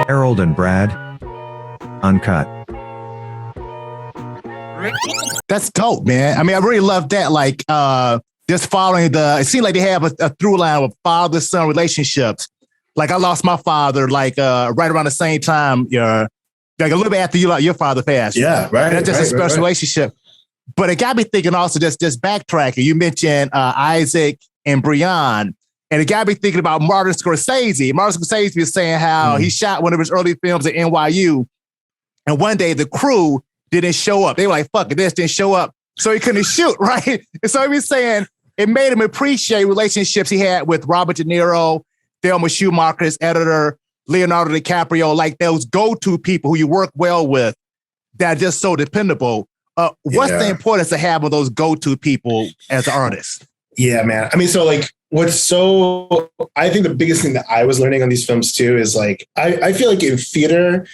Harold and Brad, Uncut. That's dope, man. I mean, I really love that. Like, just following it seemed like they have a through line with father-son relationships. Like, I lost my father, like, right around the same time, like a little bit after your father passed. Yeah, right. That's just a special relationship. But it got me thinking also, just backtracking. You mentioned Isaac and Brian, and it got me thinking about Martin Scorsese. Martin Scorsese was saying how he shot one of his early films at NYU, and one day the crew didn't show up. They were like, fuck it, this didn't show up. So he couldn't shoot, right? And so he was saying it made him appreciate relationships he had with Robert De Niro, Thelma Schumacher's editor, Leonardo DiCaprio, like those go-to people who you work well with that are just so dependable. What's the importance of having those go-to people as an artist? Yeah, man. I mean, so like, I think the biggest thing that I was learning on these films too is like, I feel like in theater,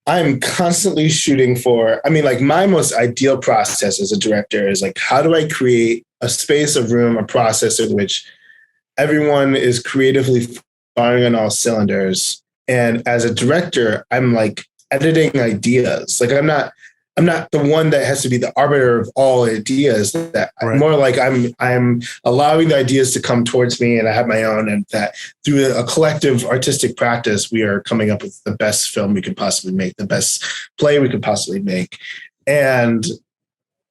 I'm constantly shooting for, I mean, like my most ideal process as a director is like, how do I create a space, a room, a process in which everyone is creatively firing on all cylinders. And as a director, I'm like editing ideas. Like I'm not the one that has to be the arbiter of all ideas. That more like I'm allowing the ideas to come towards me, and I have my own, and that through a collective artistic practice, we are coming up with the best film we could possibly make, the best play we could possibly make. And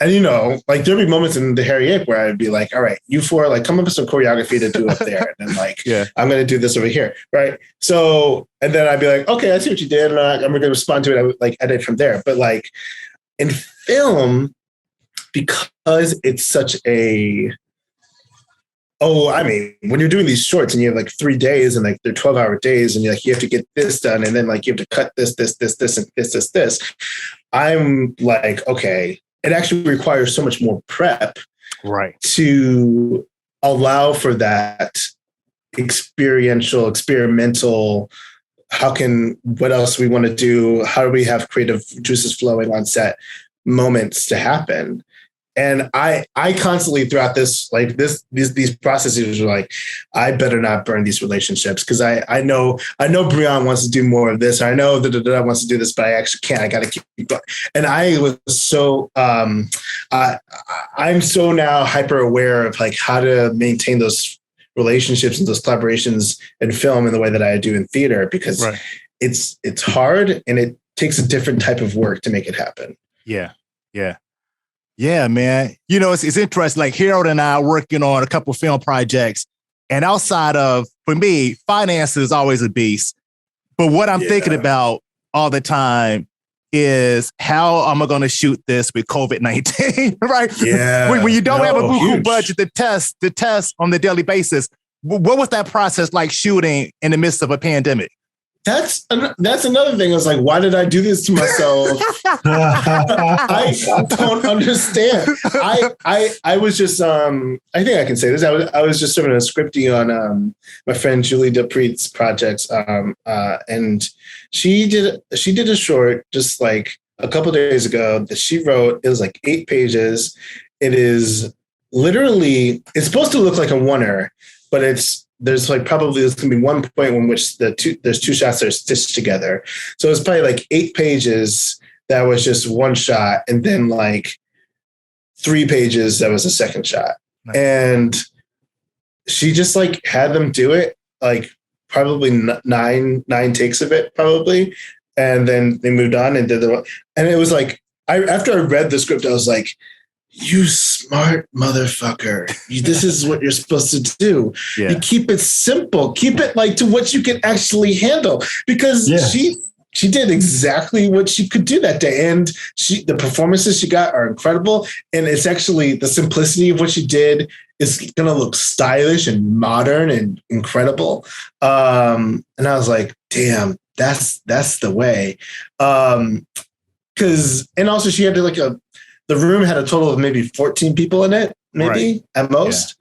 like there'd be moments in the Hairy Ape where I'd be like, all right, you four, like come up with some choreography to do up there. And then like, I'm going to do this over here. Right. So, and then I'd be like, okay, I see what you did. And I'm going to respond to it. I would like edit from there. But like in film, because it's such when you're doing these shorts and you have like 3 days and like they're 12-hour days and you have to get this done. And then like you have to cut this, and this. I'm like, okay, it actually requires so much more prep to allow for that experiential, experimental, what else we want to do? How do we have creative juices flowing on set moments to happen? And I constantly throughout this, like these processes are like, I better not burn these relationships because I know Brian wants to do more of this. I know that wants to do this, but I actually can't. I got to keep going. And I was so I'm so now hyper aware of like how to maintain those relationships and those collaborations in film in the way that I do in theater because it's hard and it takes a different type of work to make it happen. Yeah. Yeah, man. It's interesting. Like Harold and I are working on a couple of film projects, and outside of, for me, finance is always a beast. But what I'm thinking about all the time is how am I going to shoot this with COVID-19, right? Yeah. When you don't have a buku budget to test on the daily basis, what was that process like shooting in the midst of a pandemic? That's another thing. I was like, why did I do this to myself? I don't understand. I was just I think I can say this. I was just serving a scripting on my friend Julie Dupreet's projects, and she did a short just like a couple of days ago that she wrote. It was like 8 pages. It is literally, it's supposed to look like a oneer, but there's going to be one point in which there's 2 shots that are stitched together. So it's probably like 8 pages that was just one shot, and then like 3 pages that was a second shot. Nice. And she just like had them do it, like probably 9 takes of it probably. And then they moved on and did and it was like, after I read the script, I was like, you smart motherfucker. This is what you're supposed to do. Yeah. You keep it simple. Keep it like to what you can actually handle. Because she did exactly what she could do that day. And the performances she got are incredible. And it's actually the simplicity of what she did is going to look stylish and modern and incredible. And I was like, damn, that's the way. And also she had to the room had a total of maybe 14 people in it, maybe at most.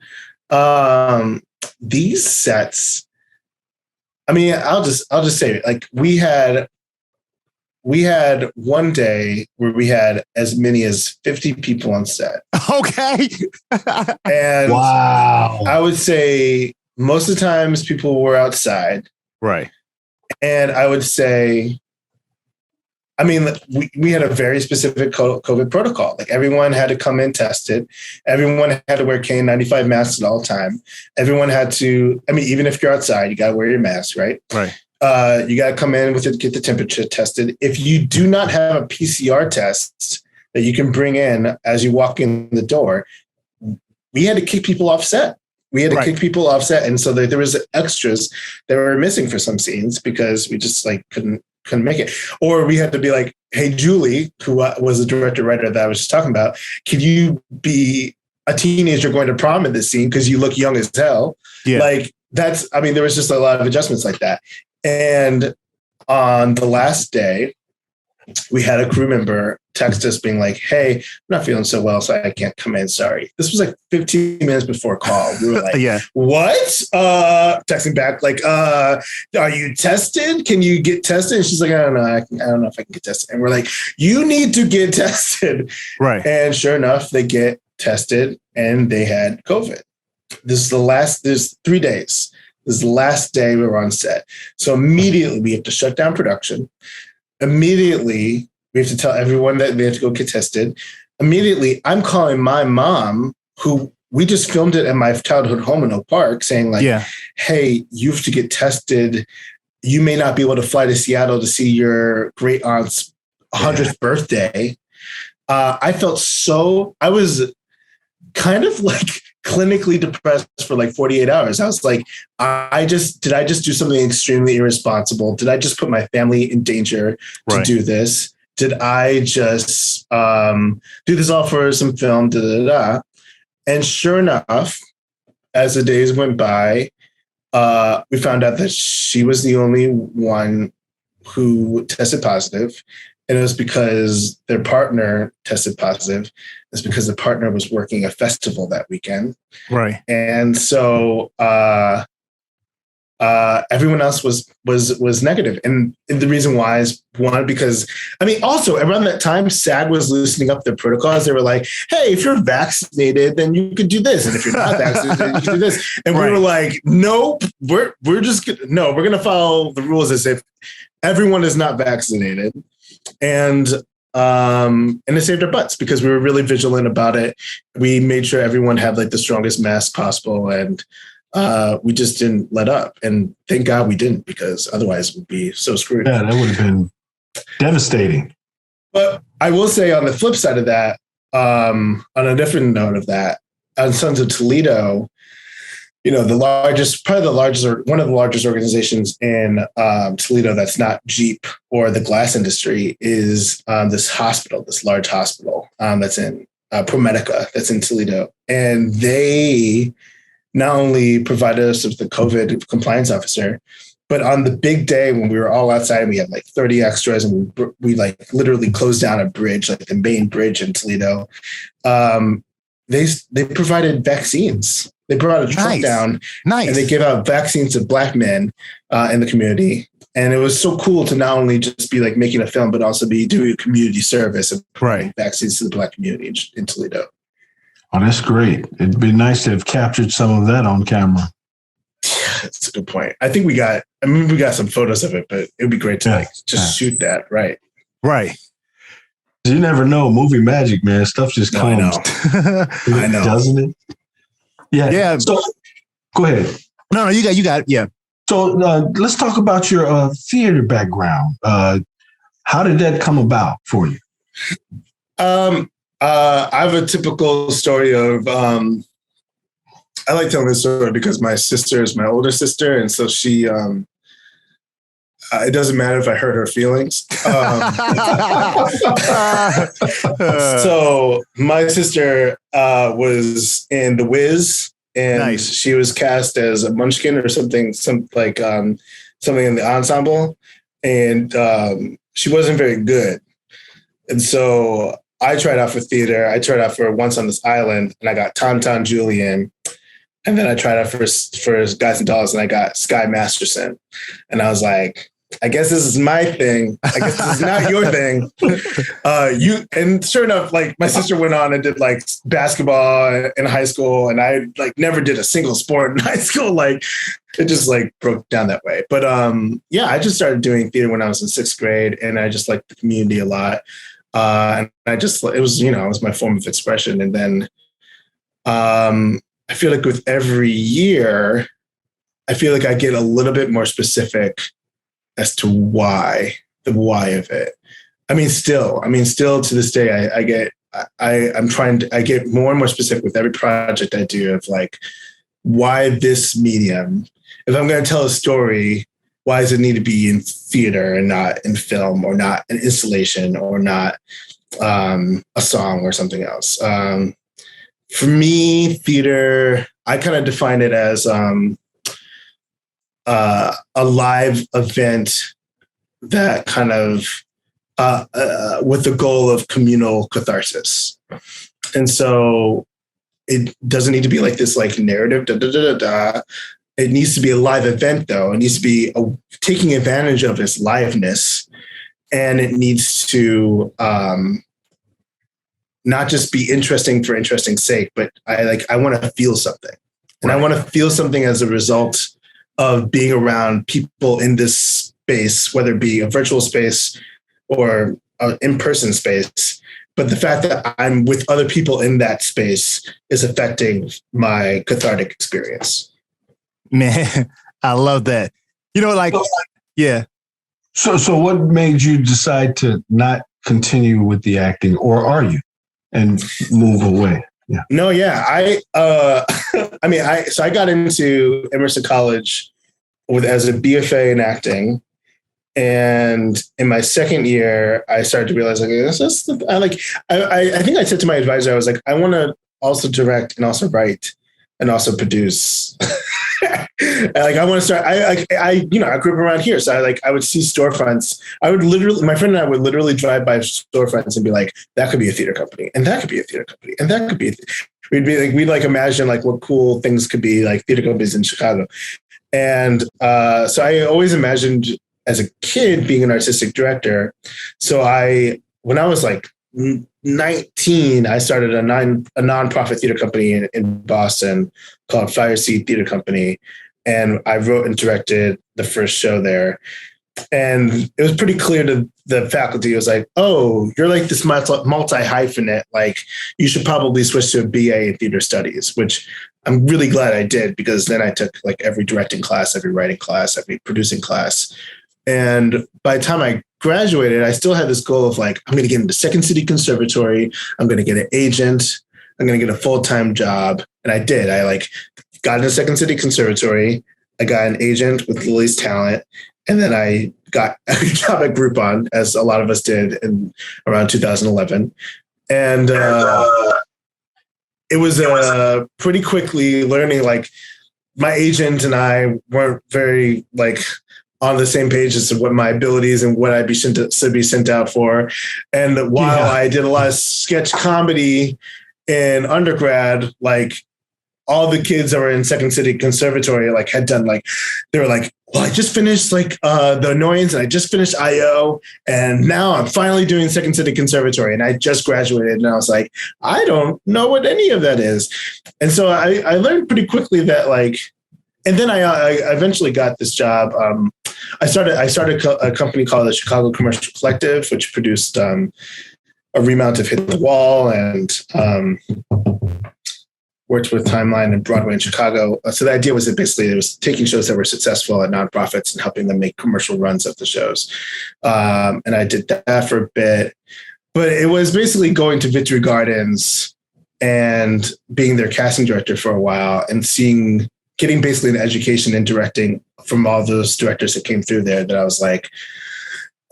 Yeah. These sets, I mean, I'll just say it. Like we had we had one day where we had as many as 50 people on set. Okay. And wow. I would say most of the times people were outside. Right. And I would say, I mean, we had a very specific COVID protocol. Like everyone had to come in tested. Everyone had to wear KN95 masks at all time. Everyone had to, I mean, even if you're outside, you got to wear your mask, right? Right. You got to come in with it, get the temperature tested. If you do not have a PCR test that you can bring in as you walk in the door, we had to kick people off set. We had to kick people off set. And so there was extras that were missing for some scenes because we just like couldn't make it. Or we had to be like, hey, Julie, who was the director writer that I was just talking about, can you be a teenager going to prom in this scene because you look young as hell? Yeah. Like that's, I mean, there was just a lot of adjustments like that. And on the last day, we had a crew member text us being like, hey, I'm not feeling so well, so I can't come in. Sorry. This was like 15 minutes before call. We were like, yeah. What? Texting back, like, are you tested? Can you get tested? And she's like, I don't know. I don't know if I can get tested. And we're like, you need to get tested. Right. And sure enough, they get tested and they had COVID. There's 3 days. This is the last day we were on set. So immediately we have to shut down production. Immediately, we have to tell everyone that they have to go get tested. Immediately, I'm calling my mom, who we just filmed it at my childhood home in Oak Park, saying like, hey, you have to get tested. You may not be able to fly to Seattle to see your great aunt's 100th birthday. I was kind of like clinically depressed for like 48 hours. I was like, did I just do something extremely irresponsible? Did I just put my family in danger to do this? Did I just do this all for some film? And sure enough, as the days went by, we found out that she was the only one who tested positive. And it was because their partner tested positive. It's because the partner was working a festival that weekend. Right. And so everyone else was negative. And the reason why is one, because I mean, also around that time, SAG was loosening up their protocols. They were like, hey, if you're vaccinated, then you could do this. And if you're not vaccinated, then you can do this. And we were like, nope, we're going to follow the rules as if everyone is not vaccinated. And it saved our butts because we were really vigilant about it. We made sure everyone had like the strongest mask possible, and we just didn't let up. And thank God we didn't, because otherwise we'd be so screwed. Yeah, that would have been devastating. But I will say on the flip side of that, on a different note of that, on Sons of Toledo, you know, one of the largest organizations in Toledo that's not Jeep or the glass industry is this large hospital that's in ProMedica, that's in Toledo. And they not only provided us with the COVID compliance officer, but on the big day when we were all outside and we had like 30 extras and we like literally closed down a bridge, like the main bridge in Toledo, they provided vaccines. They brought a truck down and they gave out vaccines to Black men in the community. And it was so cool to not only just be like making a film, but also be doing community service and providing vaccines to the Black community in Toledo. Oh, that's great. It'd be nice to have captured some of that on camera. That's a good point. I think we got some photos of it, but it would be great to shoot that. Right. Right. You never know. Movie magic, man. Stuff just comes. I know. Doesn't it? Yeah. Yeah. So, go ahead. No, you got it. Yeah. So let's talk about your theater background. How did that come about for you? I have a typical story of, I like telling this story because my sister is my older sister. And so she, it doesn't matter if I hurt her feelings. So my sister was in The Wiz, and she was cast as a Munchkin or something in the ensemble, and she wasn't very good. And so I tried out for theater. I tried out for Once on This Island, and I got Tauntaun Julian. And then I tried out for Guys and Dolls, and I got Sky Masterson. And I was like, I guess this is my thing. I guess this is not your thing. And sure enough, like my sister went on and did like basketball in high school, and I like never did a single sport in high school. Like it just like broke down that way. But yeah, I just started doing theater when I was in 6th grade, and I just liked the community a lot. And it was my form of expression. And then I feel like with every year, I feel like I get a little bit more specific as to the why of it. I mean, still to this day, I get more and more specific with every project I do of like, why this medium? If I'm going to tell a story, why does it need to be in theater and not in film, or not an installation, or not a song or something else? For me, theater, I kind of define it as a live event that kind of with the goal of communal catharsis. And so it doesn't need to be like this like narrative. It needs to be a live event, though. It needs to be taking advantage of its liveness, and it needs to not just be interesting for interesting's sake, but I want to feel something, and I want to feel something as a result of being around people in this space, whether it be a virtual space or an in-person space. But the fact that I'm with other people in that space is affecting my cathartic experience. Man, I love that. Yeah. So what made you decide to not continue with the acting, or are you, and move away? Yeah. No, yeah. I got into Emerson College as a BFA in acting. And in my second year, I started to realize, like, I think I said to my advisor, I was like, I want to also direct and also write and also produce. I want to start. I grew up around here, so I would see storefronts. My friend and I would literally drive by storefronts and be like, that could be a theater company, and that could be a theater company, and that could be. We'd imagine like what cool things could be like theater companies in Chicago, and so I always imagined as a kid being an artistic director. So when I was like 19, I started a nonprofit theater company in Boston called Fireseed Theater Company. And I wrote and directed the first show there. And it was pretty clear to the faculty. It was like, oh, you're like this multi-hyphenate. Like, you should probably switch to a BA in theater studies, which I'm really glad I did, because then I took like every directing class, every writing class, every producing class. And by the time I graduated, I still had this goal of like, I'm going to get into Second City Conservatory. I'm going to get an agent. I'm going to get a full-time job. And I did. I got into Second City Conservatory. I got an agent with Lily's Talent. And then I got a job at Groupon, as a lot of us did in around 2011. And it was pretty quickly learning, like, my agent and I weren't very on the same page as to what my abilities and what I'd be sent out for. And while I did a lot of sketch comedy in undergrad, all the kids that were in Second City Conservatory had done they were like, well, I just finished The Annoyance, and I just finished IO, and now I'm finally doing Second City Conservatory, and I just graduated, and I was like, I don't know what any of that is. And so I learned pretty quickly that and then I eventually got this job. I started a company called the Chicago Commercial Collective, which produced a remount of Hit the Wall, and worked with Timeline and Broadway in Chicago. So the idea was that basically it was taking shows that were successful at nonprofits and helping them make commercial runs of the shows. And I did that for a bit, but it was basically going to Victory Gardens and being their casting director for a while and getting basically an education in directing from all those directors that came through there, that I was like,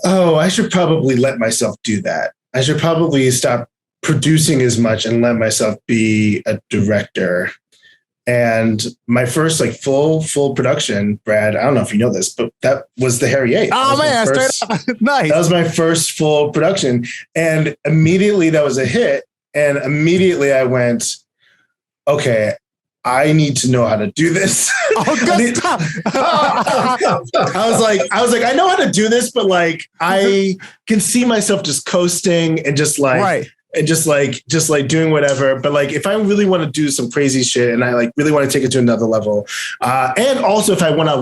oh, I should probably let myself do that. I should probably stop producing as much and let myself be a director. And my first full production, Brad, I don't know if you know this, but that was the Hairy Ape. Oh man, straight up. Nice. That was my first full production. And immediately that was a hit. And immediately I went, okay, I need to know how to do this. Oh, good stuff. I was like, I know how to do this, but like, I can see myself just coasting and just like, Right. and just like doing whatever. But like, if I really want to do some crazy shit and I like really want to take it to another level, and also if I want to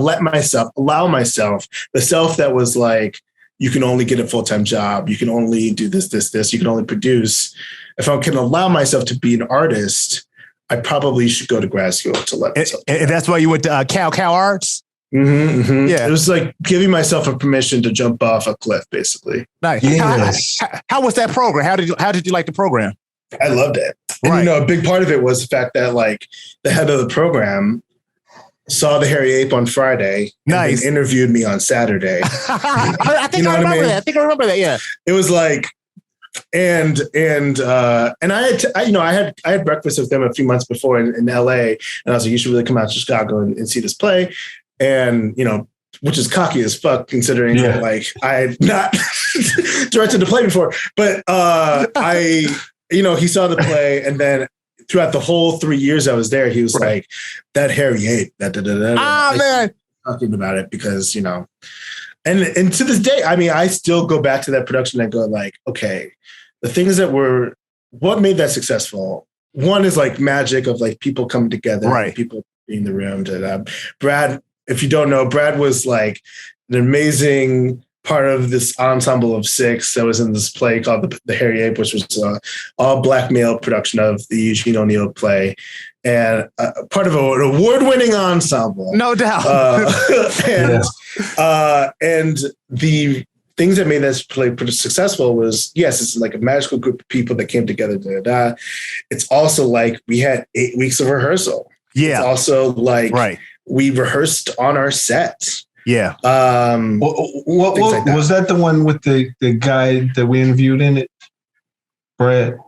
allow myself the self that was like, you can only get a full-time job, you can only do this, you can only produce. If I can allow myself to be an artist, I probably should go to grad school to let myself. And that's why you went to Cal Arts? Mm-hmm, mm-hmm. Yeah. It was like giving myself a permission to jump off a cliff, basically. Nice. Yes. How was that program? How did you like the program? I loved it. And Right. you know, a big part of it was the fact that like the head of the program saw the Hairy Ape on Friday and Nice. then interviewed me on Saturday. I think You know I what I remember mean? that. I think I remember that. Yeah. It was like, and I had breakfast with them a few months before in LA, and I was like, you should really come out to Chicago and see this play. And, you know, which is cocky as fuck considering that, like I had not directed the play before, but he saw the play, and then throughout the whole 3 years I was there, he was like, that Hairy Ape, Man. talking about it because, you know, and to this day, I mean, I still go back to that production and go like, okay, the things that what made that successful. One is like magic of like people coming together, right? People being in the room. Brad, if you don't know, Brad was like an amazing part of this ensemble of 6 that was in this play called The Hairy Ape, which was all black male production of the Eugene O'Neill play, and part of an award-winning ensemble, no doubt. And the things that made this play pretty successful was, yes, it's like a magical group of people that came together. It's also like we had 8 weeks of rehearsal. Yeah. It's also like we rehearsed on our set. Yeah. What like that. Was that the one with the guy that we interviewed in it? Brad?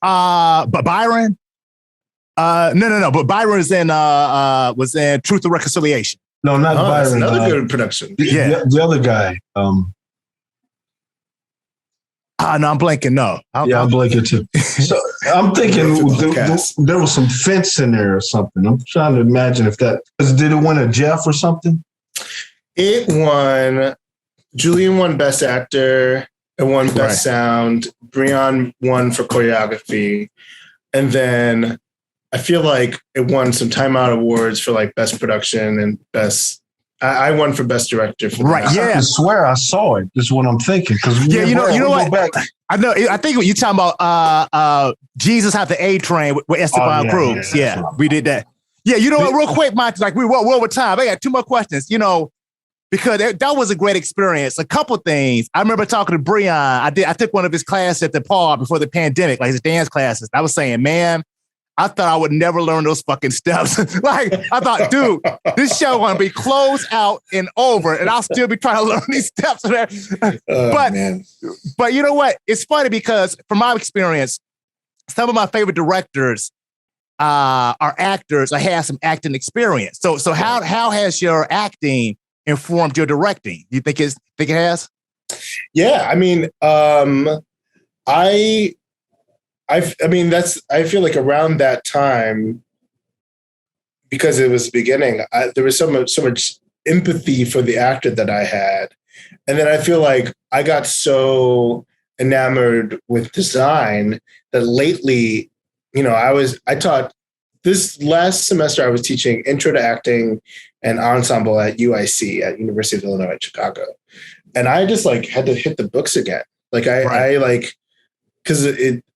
But Byron? No. But Byron was in Truth and Reconciliation. No, not Byron. That's another good production. The other guy. No, I'm blanking. No. I'm blanking too. So I'm thinking there was some fence in there or something. I'm trying to imagine if that did it win a Jeff or something? It won. Julian won Best Actor. It won Best Sound. Brian won for choreography, and then I feel like it won some Time Out awards for like Best Production and Best. I won for Best Director. For right. Yeah. I swear I saw it. This is what I'm thinking. Because you know what? I know. I think you're talking about Jesus Had the A Train with Esteban Cruz. Yeah, we did that. Yeah, you know what? Real quick, Monty, like we're over time. I got 2 more questions. You know, because that was a great experience. A couple things. I remember talking to Brian. I took one of his classes at the Paul before the pandemic, like his dance classes. I was saying, man, I thought I would never learn those fucking steps. Like, I thought, dude, this show gonna be closed out and over, and I'll still be trying to learn these steps. But you know what? It's funny because from my experience, some of my favorite directors are actors or have some acting experience. So how has your acting informed your directing? You think it has? Yeah, I mean, I feel like around that time, because it was the beginning, there was so much empathy for the actor that I had. And then I feel like I got so enamored with design that lately, you know, I taught this last semester, I was teaching intro to acting and ensemble at UIC, at University of Illinois at Chicago. And I just like had to hit the books again. Like I like, because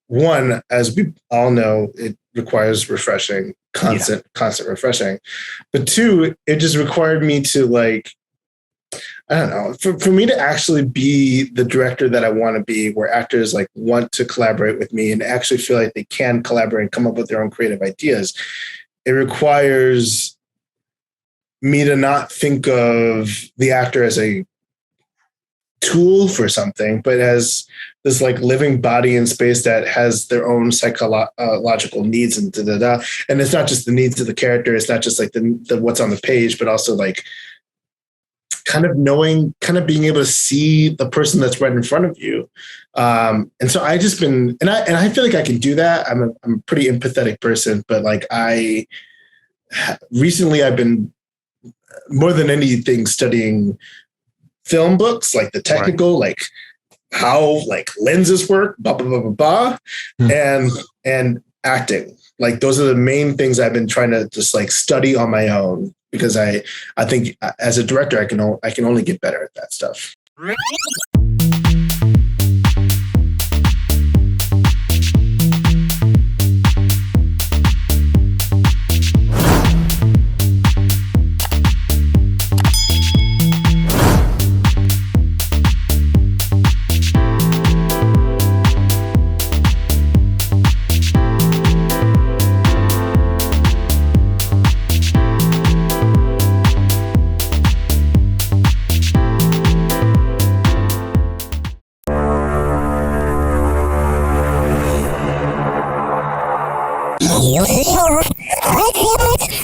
one, as we all know, it requires refreshing, constant refreshing. But 2, it just required me to like, I don't know, for me to actually be the director that I want to be, where actors like want to collaborate with me and actually feel like they can collaborate and come up with their own creative ideas. It requires me to not think of the actor as a tool for something, but as this like living body in space that has their own psychological needs and And it's not just the needs of the character. It's not just like the what's on the page, but also like kind of knowing, kind of being able to see the person that's right in front of you. And so I just been, and I feel like I can do that. I'm a pretty empathetic person, but like recently I've been more than anything studying film books, like the technical, like how like lenses work, blah, blah, blah, blah, blah, and acting. Like those are the main things I've been trying to just like study on my own, because I think as a director, I can only get better at that stuff.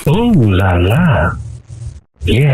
Ooh la la. Yeah.